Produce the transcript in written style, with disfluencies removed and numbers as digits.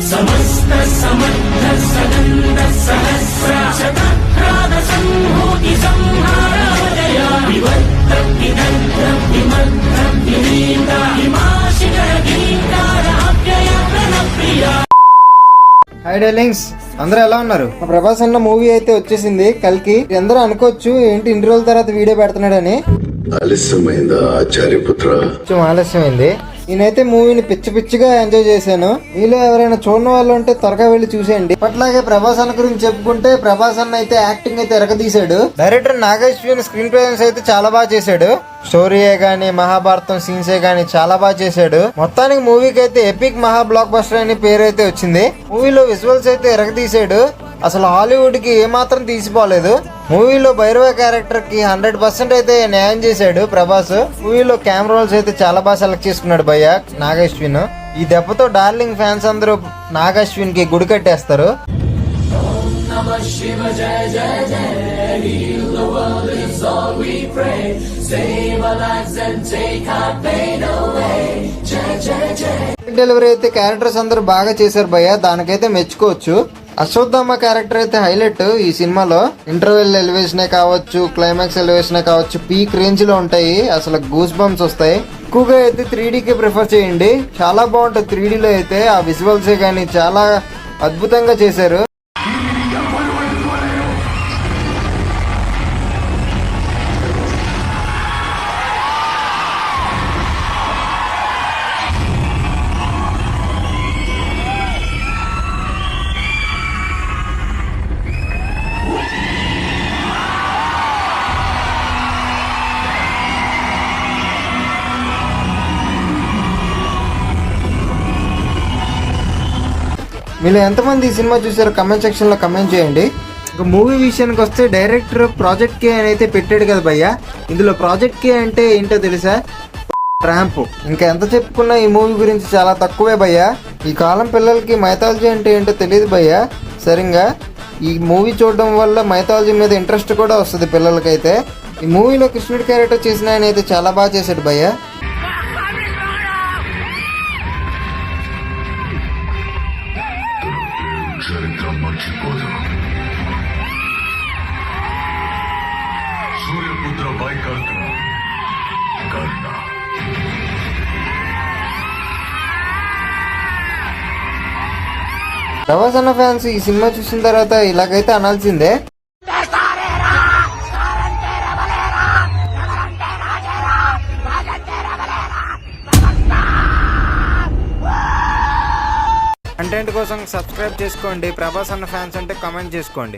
సమస్త సమర్థ సనంద సహస్ర శతక్రాద సంహూతి సంహారాజయ వివర్త విదగ్ధ విమర్ధ Vineeta హిమాశిఖర గీతార అవ్యయ ప్రణప్రియ. Hi darlings, అందరూ ఎలా ఉన్నారు? ప్రభాస్ అన్న మూవీ అయితే వచ్చేసింది కల్కి. అందరూ అనుకోవచ్చు ఏంటి ఇన్ని రోజుల తర్వాత వీడియో పెడుతున్నాడని. ఆలస్యమైందా ఆచార్యపుత్ర? కొంచెం ఆలస్యమైంది. నేనైతే మూవీని పిచ్చి పిచ్చిగా ఎంజాయ్ చేశాను. మీలో ఎవరైనా చూడని వాళ్ళు ఉంటే త్వరగా వెళ్ళి చూసేయండి. అట్లాగే ప్రభాస్ అన్న గురించి చెప్పుకుంటే ప్రభాస్ అన్న అయితే యాక్టింగ్ అయితే ఎరగదీశాడు. డైరెక్టర్ నాగేశ్వరి స్క్రీన్ ప్రెజెన్స్ అయితే చాలా బాగా చేశాడు. స్టోరీయే గానీ మహాభారతం సీన్సే గానీ చాలా బాగా చేశాడు. మొత్తానికి మూవీకి అయితే ఎపిక్ మహా బ్లాక్ బస్టర్ అని పేరు అయితే వచ్చింది. మూవీలో విజువల్స్ అయితే ఎరగదీశాడు. అసలు హాలీవుడ్ కి ఏమాత్రం తీసిపోలేదు. మూవీలో భైరవ క్యారెక్టర్ కి 100% అయితే న్యాయం చేశాడు ప్రభాస్. మూవీలో కెమెరా రోల్స్ అయితే చాలా బాగా సెలెక్ట్ చేసుకున్నాడు భయ్య నాగశ్విన్. ఈ దెబ్బతో డార్లింగ్ ఫ్యాన్స్ అందరూ నాగశ్విన్ కి గుడి కట్టేస్తారు. డెలివరీ అయితే క్యారెక్టర్స్ అందరూ బాగా చేశారు భయ్య, దానికైతే మెచ్చుకోవచ్చు. అశ్వత్థామ క్యారెక్టర్ అయితే హైలైట్ ఈ సినిమాలో. ఇంటర్వెల్ ఎలివేషనే కావచ్చు, క్లైమాక్స్ ఎలివేషనే కావచ్చు, పీక్ రేంజ్ లో ఉంటాయి. అసలు గూస్ బంప్స్ వస్తాయి. ఎక్కువగా అయితే 3Dకి ప్రిఫర్ చేయండి, చాలా బాగుంటుంది 3Dలో అయితే. ఆ విజువల్సే కానీ చాలా అద్భుతంగా చేశారు. మీరు ఎంతమంది ఈ సినిమా చూసారో కమెంట్ సెక్షన్ లో కమెంట్ చేయండి. ఇక మూవీ విషయానికి వస్తే డైరెక్టర్ ప్రాజెక్ట్ కే అని అయితే పెట్టాడు కదా భయ్య. ఇందులో ప్రాజెక్ట్ కే అంటే ఏంటో తెలుసా? ర్యాంప్. ఇంకా ఎంత చెప్పుకున్నా ఈ మూవీ గురించి చాలా తక్కువే భయ్య. ఈ కాలం పిల్లలకి మైథాలజీ అంటే ఏంటో తెలియదు భయ్య సరిగ్గా. ఈ మూవీ చూడడం వల్ల మైథాలజీ మీద ఇంట్రెస్ట్ కూడా వస్తుంది పిల్లలకైతే. ఈ మూవీలో కృష్ణుడి క్యారెక్టర్ చేసిన ఆయన అయితే చాలా బాగా చేశాడు భయ్య. చరిత్ర మర్చిపోదు. సూర్యపుత్ర వైకర్త కర్ణ. ప్రభాస్ అన్న ఫ్యాన్స్ ఈ సినిమా చూసిన తర్వాత ఇలాగైతే అనాల్సిందే. కంటెంట్ కోసం సబ్స్క్రైబ్ చేసుకోండి. ప్రభాస్ అన్న ఫ్యాన్స్ అంటే కామెంట్ చేసుకోండి.